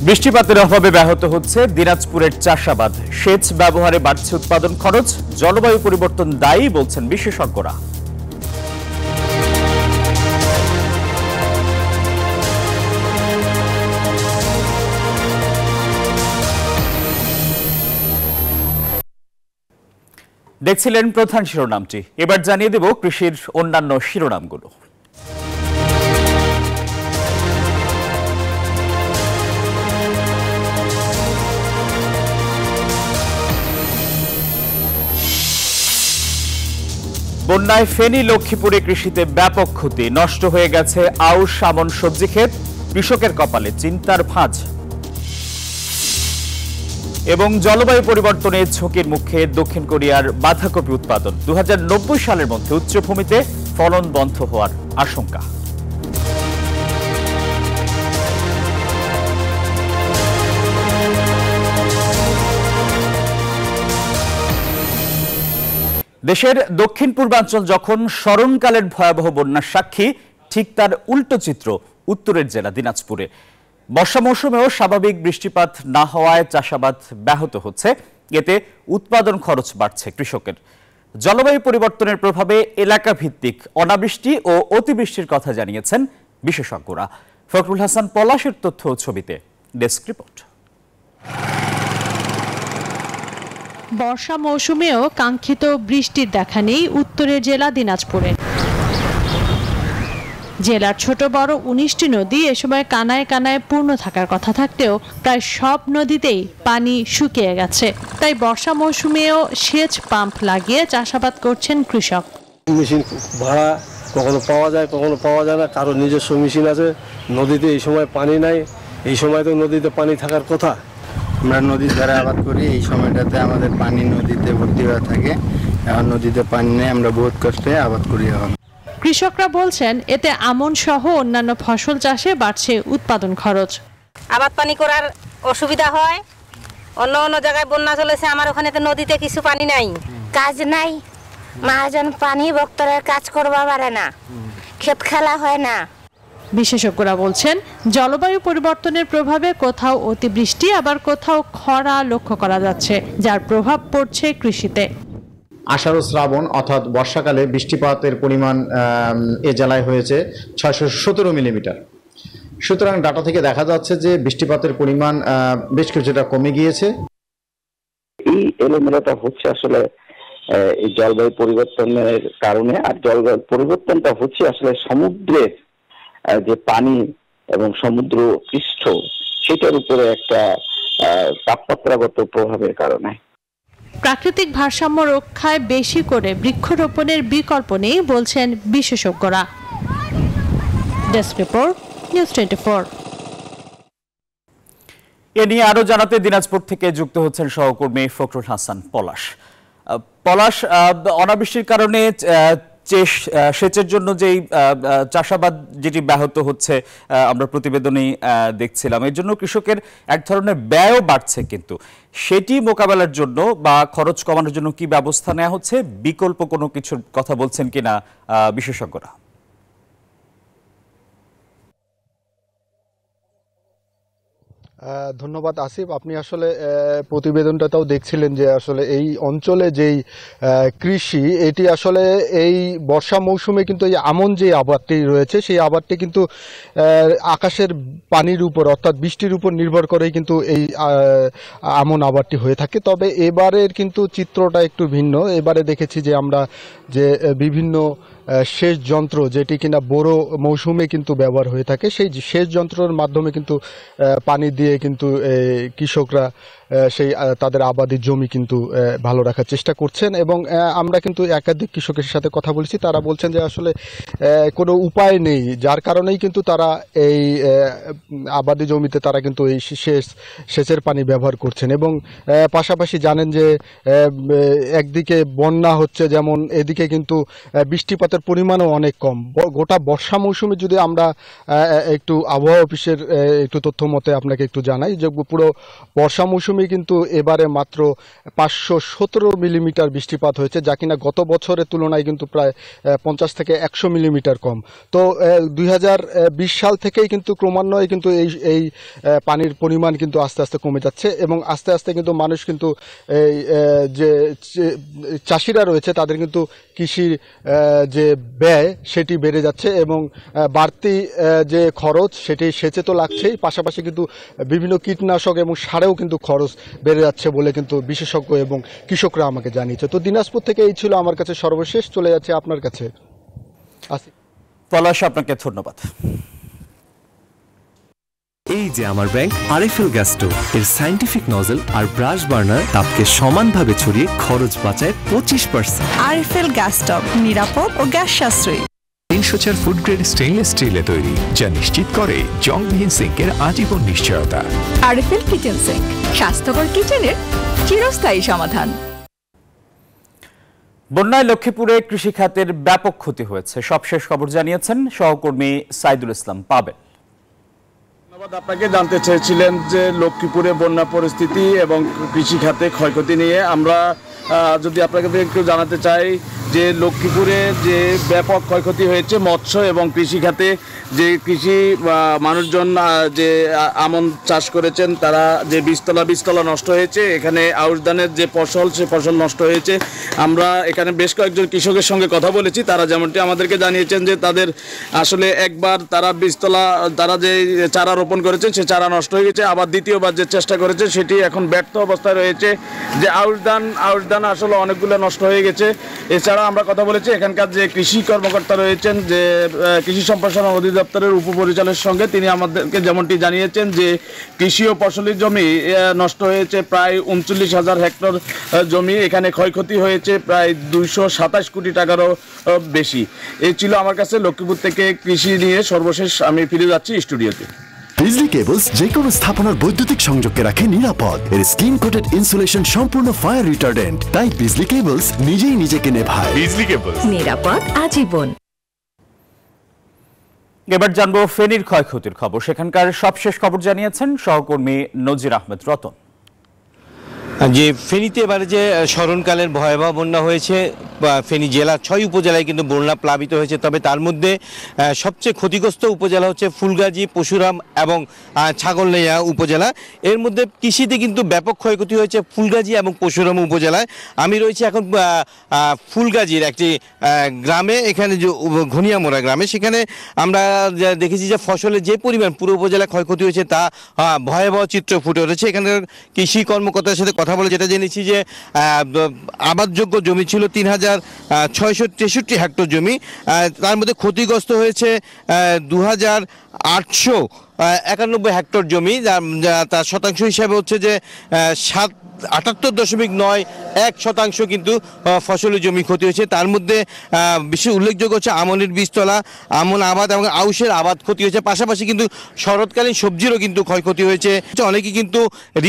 বৃষ্টিপাতের অভাবে ব্যাহত হচ্ছে দিনাজপুরের চাষাবাদ। সেচ ব্যবহারে বাড়ছে উৎপাদন খরচ। জলবায়ু পরিবর্তন দায়ী বলছেন বিশেষজ্ঞরা। দেখছিলেন প্রধান শিরোনামটি, এবার জানিয়ে দেব কৃষির অন্যান্য শিরোনামগুলো। বন্যায় ফেনী লক্ষ্মীপুরে কৃষিতে ব্যাপক ক্ষতি, নষ্ট হয়ে গেছে আউশ আমন সবজি ক্ষেত, কৃষকের কপালে চিন্তার ভাঁজ। এবং জলবায়ু পরিবর্তনে ঝুঁকির মুখে দক্ষিণ কোরিয়ার বাঁধাকপি উৎপাদন, 2090 সালের মধ্যে উচ্চভূমিতে ফলন বন্ধ হওয়ার আশঙ্কা। দেশের দক্ষিণ পূর্বাঞ্চল যখন স্মরণকালের ভয়াবহ বন্যার সাক্ষী, ঠিক তার উল্টো চিত্র উত্তরের জেলা দিনাজপুরে। বর্ষা মৌসুমেও স্বাভাবিক বৃষ্টিপাত না হওয়ায় চাষাবাদ ব্যাহত হচ্ছে, এতে উৎপাদন খরচ বাড়ছে কৃষকের। জলবায়ু পরিবর্তনের প্রভাবে এলাকা ভিত্তিক অনাবৃষ্টি ও অতিবৃষ্টির কথা জানিয়েছেন বিশেষজ্ঞরা। ফখরুল হাসান পলাশের তথ্য ও ছবিতে ডেস্ক রিপোর্ট। বর্ষা মৌসুমেও কাঙ্ক্ষিত বৃষ্টির দেখা নেই উত্তরের জেলা দিনাজপুরে। জেলার ছোট বড় 19টি নদী এ সময় কানায় কানায় পূর্ণ থাকার কথা থাকলেও প্রায় সব নদীতেই পানি শুকিয়ে গেছে। তাই বর্ষা মৌসুমেও সেচ পাম্প লাগিয়ে চাষাবাদ করছেন কৃষক। মেশিন ভাড়া কখনো পাওয়া যায়, কখনো পাওয়া যায় না। কারো নিজস্ব মেশিন আছে। নদীতে এই সময় পানি নাই, এই সময় তো নদীতে পানি থাকার কথা। আমরা নদীর ধারে আবাদ করি, এই সময়টাতে আমাদের পানি নদীতে ভর্তি হয়ে থাকে। এখন নদীতে পানি নেই, আমরা বহুত কষ্টে আবাদ করি। এখন কৃষকরা বলছেন এতে আমন সহ অন্যান্য ফসল চাষে বাড়ছে উৎপাদন খরচ। আবাদ পানি করার অসুবিধা হয়, অন্য অন্য জায়গায় বন্যা চলেছে, আমার ওখানে তো নদীতে কিছু পানি নাই, কাজ নাই, মহাজন পানি বক্তরের কাজ করবা পারে না, ক্ষেত খেলা হয় না। বিশেষজ্ঞরা বলছেন জলবায়ু পরিবর্তনের প্রভাবে কোথাও অতিবৃষ্টি আবার কোথাও খরা লক্ষ্য করা যাচ্ছে, যার প্রভাব পড়ছে কৃষিতে। আষাঢ় শ্রাবণ অর্থাৎ বর্ষাকালে বৃষ্টিপাতের পরিমাণ এ জেলায় হয়েছে 617 মিলিমিটার। সুতরাং ডাটা থেকে দেখা যাচ্ছে যে বৃষ্টিপাতের পরিমাণ বেশ কিছুটা কমে গিয়েছে। এই এলোমেলোটা হচ্ছে আসলে এই জলবায়ু পরিবর্তনের কারণে। আর জলবায়ু পরিবর্তনটা হচ্ছে আসলে সমুদ্রের যে পানি এবং সমুদ্র পৃষ্ঠ, সেটার উপরে একটা তাপমাত্রাগত প্রভাবের কারণে। প্রাকৃতিক ভারসাম্য রক্ষায় বেশি করে বৃক্ষরোপণের বিকল্প নেই বলছেন বিশেষজ্ঞরা। Desk report, news 24। এ নিয়ে আরো জানাতে দিনাজপুর থেকে যুক্ত হচ্ছেন সহকর্মী ফখরুল হাসান পলাশ। অনাবৃষ্টির কারণে সেচের জন্য যেই চাষাবাদ যেটি ব্যাহত হচ্ছে আমরা প্রতিবেদনেই দেখছিলাম, এর জন্য কৃষকের এক ধরনের ব্যয়ও বাড়ছে, কিন্তু সেটি মোকাবেলার জন্য বা খরচ কমানোর জন্য কি ব্যবস্থা নেওয়া হচ্ছে, বিকল্প কোনো কিছুর কথা বলছেন কিনা বিশেষজ্ঞরা? ধন্যবাদ আসিফ। আপনি আসলে প্রতিবেদনটাও দেখছিলেন যে আসলে এই অঞ্চলে যেই কৃষি, এটি আসলে এই বর্ষা মৌসুমে কিন্তু এই আমন যে আবাদটি রয়েছে, সেই আবাদটি কিন্তু আকাশের পানির উপর অর্থাৎ বৃষ্টির উপর নির্ভর করেই কিন্তু এই আমন আবাদটি হয়ে থাকে। তবে এবারের কিন্তু চিত্রটা একটু ভিন্ন। এবারে দেখেছি যে আমরা যে বিভিন্ন সেচ যন্ত্র, যেটি কিনা বোরো মৌসুমে কিন্তু ব্যবহার হয়ে থাকে, সেই সেচ যন্ত্রের মাধ্যমে কিন্তু পানি দিয়ে কিন্তু কৃষকরা সেই তাদের আবাদি জমি কিন্তু ভালো রাখার চেষ্টা করছেন। এবং আমরা কিন্তু একাধিক কৃষকের সাথে কথা বলেছি, তারা বলছেন যে আসলে কোনো উপায় নেই, যার কারণেই কিন্তু তারা এই আবাদি জমিতে তারা কিন্তু এই সেচের পানি ব্যবহার করছেন। এবং পাশাপাশি জানেন যে একদিকে বন্যা হচ্ছে, যেমন এদিকে কিন্তু বৃষ্টিপাতের পরিমাণও অনেক কম। গোটা বর্ষা মৌসুমে যদি আমরা একটু আবহাওয়া অফিসের একটু তথ্য মতে আপনাকে একটু জানাই, যে পুরো বর্ষা মৌসুমে মৌসুমে কিন্তু এবারে মাত্র 517 মিলিমিটার বৃষ্টিপাত হয়েছে, যা কিনা গত বছরের তুলনায় কিন্তু প্রায় 50 থেকে 100 মিলিমিটার কম। তো 2020 সাল থেকেই কিন্তু ক্রমান্বয়ে কিন্তু এই পানির পরিমাণ কিন্তু আস্তে আস্তে কমে যাচ্ছে এবং আস্তে আস্তে কিন্তু মানুষ কিন্তু এই যে চাষিরা রয়েছে তাদের কিন্তু কৃষির যে ব্যয় সেটি বেড়ে যাচ্ছে এবং বাড়তি যে খরচ সেটি সেচে তো লাগছেই, পাশাপাশি কিন্তু বিভিন্ন কীটনাশক এবং সারেও কিন্তু খরচ বেড়ে যাচ্ছে বলে কিন্তু বিশেষজ্ঞ এবং কৃষকরা আমাকে জানিয়েছে। তো দিনাজপুর থেকে এই ছিল আমার কাছে সর্বশেষ, চলে যাচ্ছে আপনার কাছে। পলাশ, আপনাকে ধন্যবাদ। এই যে আমার ব্যাংক আরএফএল গ্যাস স্টোভ, এর সায়েন্টিফিক নজল আর ব্রাশ বার্নার তাপকে সমানভাবে ছড়িয়ে খরচ বাঁচায় 25%। আরএফএল গ্যাস স্টোভ নিরাপদ ও গ্যাস সাশ্রয়ী। 304 ফুড গ্রেড স্টেইনলেস স্টিলে তৈরি, যা নিশ্চিত করে জংবিহীন সিঙ্কের আজীবন নিশ্চয়তা। আরএফএল কিচেন সিঙ্ক, স্বাস্থ্যকর কিচেনের চিরস্থায়ী সমাধান। বন্যায় লক্ষ্মীপুরে কৃষি খাতের ব্যাপক ক্ষতি হয়েছে। সবশেষ খবর জানিয়েছেন সহকর্মী সাইদুল ইসলাম পাবেল। ধন্যবাদ। আপনাকে জানতে চেয়েছিলেন যে লক্ষ্মীপুরে বন্যা পরিস্থিতি এবং কৃষি খাতে ক্ষয়ক্ষতি নিয়ে। আমরা যদি আপনাকে একটু জানাতে চাই যে লক্ষ্মীপুরে যে ব্যাপক ক্ষয়ক্ষতি হয়েছে মৎস্য এবং কৃষি খাতে, যে কৃষি মানুষজন যে আমন চাষ করেছেন তারা যে বীজতলা নষ্ট হয়েছে, এখানে আউশ ধানের যে ফসল সে ফসল নষ্ট হয়েছে। আমরা এখানে বেশ কয়েকজন কৃষকের সঙ্গে কথা বলেছি, তারা যেমনটি আমাদেরকে জানিয়েছেন যে তাদের আসলে একবার তারা বীজতলা তারা যে চারা রোপণ করেছেন সে চারা নষ্ট হয়ে গেছে, আবার দ্বিতীয়বার যে চেষ্টা করেছে সেটি এখন ব্যর্থ অবস্থায় রয়েছে। যে আউশ ধান আসলে অনেকগুলো নষ্ট হয়ে গেছে। এছাড়া আমরা কথা বলেছি এখানকার যে কৃষি কর্মকর্তা রয়েছেন, যে কৃষি সম্প্রসারণ অধিদপ্তরের উপপরিচালকের সঙ্গে, তিনি আমাদেরকে যেমনটি জানিয়েছেন যে কৃষি ও ফসলি জমি নষ্ট হয়েছে প্রায় 39,000 হেক্টর জমি। এখানে ক্ষয়ক্ষতি হয়েছে প্রায় 227 কোটি টাকারও বেশি। এই ছিল আমার কাছে লক্ষ্মীপুর থেকে কৃষি নিয়ে সর্বশেষ। আমি ফিরে যাচ্ছি স্টুডিওতে। বিজলি কেবলস যে কোনো স্থাপনার বৈদ্যুতিক সংযোগকে রাখে নিরাপদ। এর স্কিন কোটেড ইনসুলেশন সম্পূর্ণ ফায়ার রিটার্ডেন্ট, তাই বিজলি কেবলস নিজেই নিজেকে নেভায়। বিজলি কেবলস, নিরাপদ আজীবন। এবার জানবো ফেনীর ক্ষয়ক্ষতির খবর। সেখানকার সবশেষ খবর জানিয়েছেন সহকর্মী নজির আহমেদ রতন। যে ফেনীতে এবারে যে স্মরণকালের ভয়াবহ বন্যা হয়েছে, ফেনী জেলা 6 উপজেলায় কিন্তু বন্যা প্লাবিত হয়েছে। তবে তার মধ্যে সবচেয়ে ক্ষতিগ্রস্ত উপজেলা হচ্ছে ফুলগাজী, পশুরাম এবং ছাগলনাইয়া উপজেলা। এর মধ্যে কৃষিতে কিন্তু ব্যাপক ক্ষয়ক্ষতি হয়েছে ফুলগাজী এবং পশুরাম উপজেলায়। আমি রয়েছি এখন ফুলগাজীর একটি গ্রামে, এখানে যে ঘনিয়ামোড়া গ্রামে। সেখানে আমরা দেখেছি যে ফসলের যে পরিমাণ পুরো উপজেলায় ক্ষয়ক্ষতি হয়েছে তা ভয়াবহ চিত্র ফুটে উঠেছে। এখানকার কৃষি কর্মকর্তার সাথে কথা বলে যেটা জেনেছি যে আবাদযোগ্য জমি ছিল 3,663 হেক্টর জমি, তার মধ্যে ক্ষতিগ্রস্ত হয়েছে 2,891 হেক্টর জমি, তার শতাংশ হিসাবে হচ্ছে যে 78.91% কিন্তু ফসলি জমি ক্ষতি হয়েছে। তার মধ্যে বিশেষ উল্লেখযোগ্য হচ্ছে আমনের বীজতলা, আমন আবাদ এবং আউশের আবাদ ক্ষতি হয়েছে। পাশাপাশি কিন্তু শরৎকালীন সবজিরও কিন্তু ক্ষয়ক্ষতি হয়েছে। অনেকে কিন্তু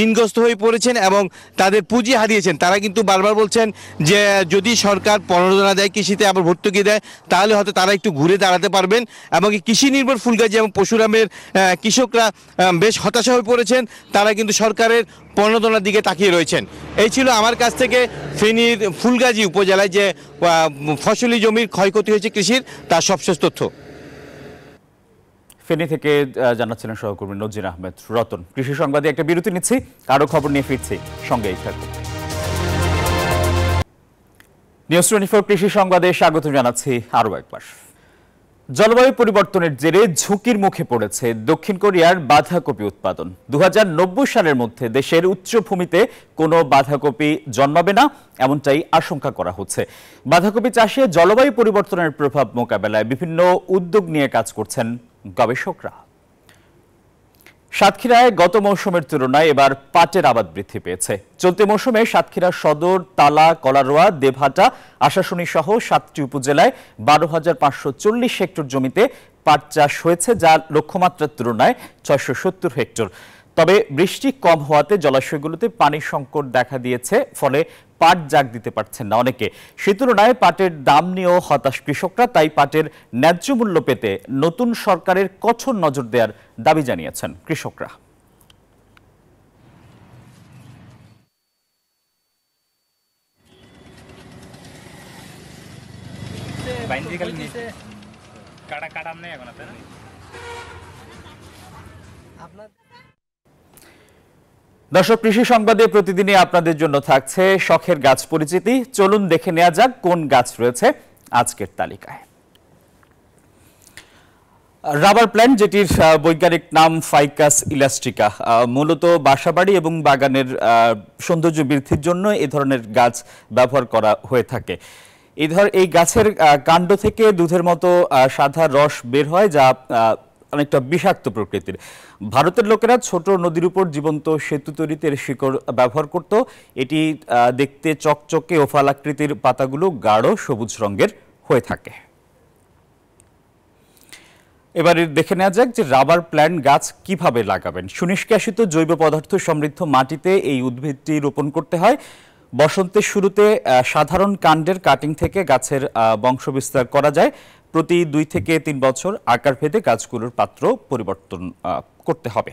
ঋণগ্রস্ত হয়ে পড়েছেন এবং তাদের পুঁজি হারিয়েছেন। তারা কিন্তু বারবার বলছেন যে যদি সরকার প্রণোদনা দেয়, কৃষিতে আবার ভর্তুকি দেয়, তাহলে হয়তো তারা একটু ঘুরে দাঁড়াতে পারবেন। এবং কৃষি নির্ভর ফুলগাজী এবং পশুরামের কৃষকরা বেশ হতাশা হয়ে পড়েছেন। তারা কিন্তু সরকারের প্রণোদনার দিকে তাকিয়ে রয়েছেন। এই ছিল আমার কাছ থেকে ফেনীর ফুলগাজী উপজেলায় যে ফসলি জমির ক্ষয়ক্ষতি হয়েছে কৃষির, তার সবশেষ তথ্য। ফেনী থেকে জানাচ্ছিলেন সহকর্মী নজির আহমেদ রতন। কৃষি সংবাদে একটা বিরতি নিচ্ছি, আরো খবর নিয়ে ফিরছি, সঙ্গেই থাকুন। নিউজ 24 কৃষি সংবাদে স্বাগত জানাচ্ছি আরো একবার। জলবায়ু পরিবর্তনের জেরে ঝুঁকির মুখে পড়েছে দক্ষিণ কোরিয়ার বাঁধাকপি উৎপাদন। 2090 সালের মধ্যে দেশের উচ্চভূমিতে কোনো বাঁধাকপি জন্মাবে না, এমনটাই আশঙ্কা করা হচ্ছে। বাঁধাকপি চাষে জলবায়ু পরিবর্তনের প্রভাব মোকাবেলায় বিভিন্ন উদ্যোগ নিয়ে কাজ করছেন গবেষকরা। সাতক্ষীরায় গত মৌসুমের তুলনায় এবার পাটের আবাদ বৃদ্ধি পেয়েছে। চলতি মৌসুমে সাতক্ষীরা সদর, তালা, কলারোয়া, দেবহাটা, আশাশুনি সহ 7টি উপজেলায় 12,540 হেক্টর জমিতে পাট চাষ হয়েছে, যা লক্ষ্যমাত্রার তুলনায় 670 হেক্টর। তবে বৃষ্টি কম হওয়াতে জলাশয়গুলোতে পানির সংকট দেখা দিয়েছে, ফলে পাট জাগ দিতে পারছেন না অনেকে। সে তুলনায় পাটের দাম নিয়েও হতাশ কৃষকরা। তাই পাটের ন্যায্য মূল্য পেতে নতুন সরকারের কঠোর নজর দেওয়ার দাবি জানিয়েছেন কৃষকরা। দর্শক, কৃষি সংবাদে প্রতিদিনই আপনাদের জন্য থাকছে শখের গাছ পরিচিতি। চলুন দেখে নেওয়া যাক কোন গাছ রয়েছে আজকের তালিকায়। রাবার প্ল্যান্ট, যেটির বৈজ্ঞানিক নাম ফাইকাস ইলাস্ট্রিকা, মূলত বাসাবাড়ি এবং বাগানের সৌন্দর্য বৃদ্ধির জন্য এ ধরনের গাছ ব্যবহার করা হয়ে থাকে। এই গাছের কাণ্ড থেকে দুধের মতো সাদা রস বের হয়, যা অনেকটা বিষাক্ত প্রকৃতির। ভারতের লোকেরা ছোট নদীর উপর জীবন্ত সেতু তৈরিতে এর শিকড় ব্যবহার করত। এটি দেখতে চকচকে ওভাল আকৃতির, পাতাগুলো গাঢ় সবুজ রঙের হয়ে থাকে। এবারে দেখে নেওয়া যাক যে রাবার প্ল্যান্ট গাছ কিভাবে লাগাবেন। সুনিষ্কাশিত জৈব পদার্থ সমৃদ্ধ মাটিতে এই উদ্ভিদটি রোপণ করতে হয়। বসন্তের শুরুতে সাধারণ কাণ্ডের কাটিং থেকে গাছের বংশবিস্তার করা যায়। প্রতি 2 থেকে 3 বছর আকার ভেদে গাছগুলোর পাত্র পরিবর্তন করতে হবে।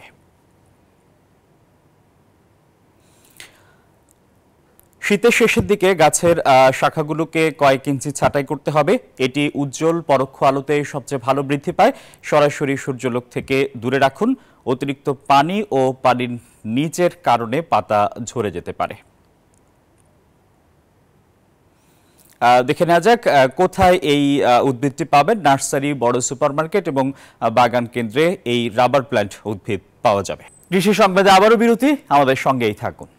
শীতের শেষের দিকে গাছের শাখাগুলোকে কয়েক ইঞ্চি ছাঁটাই করতে হবে। এটি উজ্জ্বল পরোক্ষ আলোতে সবচেয়ে ভালো বৃদ্ধি পায়। সরাসরি সূর্যালোক থেকে দূরে রাখুন। অতিরিক্ত পানি ও পানির নিচের কারণে পাতা ঝরে যেতে পারে। দেখে নেওয়া যাক কোথায় এই উদ্ভিদটি পাবেন। নার্সারি, বড় সুপারমার্কেট এবং বাগান কেন্দ্রে এই রাবার প্ল্যান্ট উদ্ভিদ পাওয়া যাবে। কৃষি সংবাদে আবারও বিরতি, আমাদের সঙ্গেই থাকুন।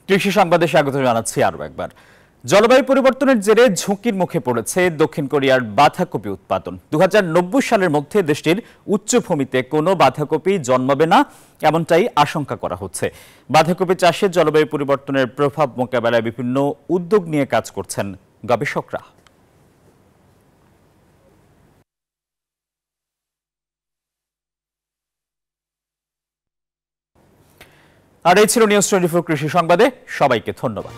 কৃষি সংবাদে স্বাগত জানাচ্ছি আরও একবার। জলবায়ু পরিবর্তনের জেরে ঝুঁকির মুখে পড়েছে দক্ষিণ কোরিয়ার বাঁধাকপি উৎপাদন। 2090 সালের মধ্যে দেশটির উচ্চভূমিতে কোনো বাঁধাকপি জন্মাবে না, এমনটাই আশঙ্কা করা হচ্ছে। বাঁধাকপি চাষে জলবায়ু পরিবর্তনের প্রভাব মোকাবেলায় বিভিন্ন উদ্যোগ নিয়ে কাজ করছেন গবেষকরা। আর এই ছিল নিউজ 24 কৃষি সংবাদে। সবাইকে ধন্যবাদ।